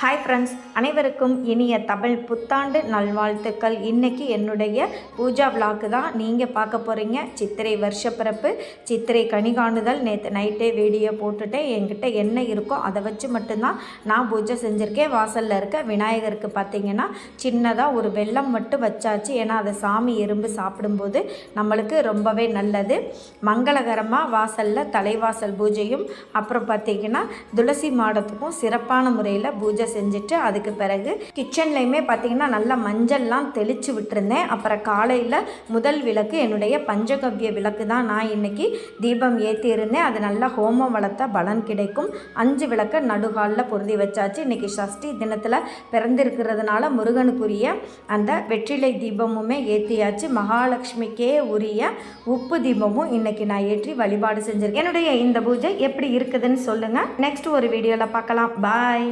Hi friends, அனைவருக்கும் இனிய தமிழ் புத்தாண்டு நல்வாழ்த்துக்கள். இன்றைக்கி என்னுடைய பூஜா விளாக்கு தான் நீங்கள் பார்க்க போகிறீங்க. சித்திரை வருஷப்பிறப்பு, சித்திரை கனிகாணுதல். நேற்று நைட்டே வீடியோ போட்டுட்டேன். என்கிட்ட என்ன இருக்கோ அதை வச்சு மட்டும்தான் நான் பூஜை செஞ்சுருக்கேன். வாசலில் இருக்க விநாயகருக்கு பார்த்திங்கன்னா சின்னதாக ஒரு வெல்லம் மட்டும் வச்சாச்சு. ஏன்னா அதை சாமி எறும்பு சாப்பிடும்போது நம்மளுக்கு ரொம்பவே நல்லது. மங்களகரமாக வாசலில் தலைவாசல் பூஜையும், அப்புறம் பார்த்திங்கன்னா துளசி மாடத்துக்கும் சிறப்பான முறையில் பூஜை செஞ்சுட்டு அதுக்கு பிறகு கிச்சன்லையுமே பார்த்திங்கன்னா நல்லா மஞ்சள்லாம் தெளித்து விட்டுருந்தேன். அப்புறம் காலையில் முதல் விளக்கு என்னுடைய பஞ்சகவ்ய விளக்கு தான் நான் இன்றைக்கி தீபம் ஏற்றியிருந்தேன். அது நல்லா ஹோமம் வளர்த்த பலன் கிடைக்கும். 5 விளக்கை நடுகாலில் பொருந்தி வச்சாச்சு. இன்றைக்கி சஷ்டி தினத்தில் பிறந்திருக்கிறதுனால முருகனுக்குரிய அந்த வெற்றிலை தீபமுமே ஏற்றியாச்சு. மகாலட்சுமிக்கே உரிய உப்பு தீபமும் இன்றைக்கி நான் ஏற்றி வழிபாடு செஞ்சுருக்கேன். என்னுடைய இந்த பூஜை எப்படி இருக்குதுன்னு சொல்லுங்கள். நெக்ஸ்ட் ஒரு வீடியோவில் பார்க்கலாம். பாய்.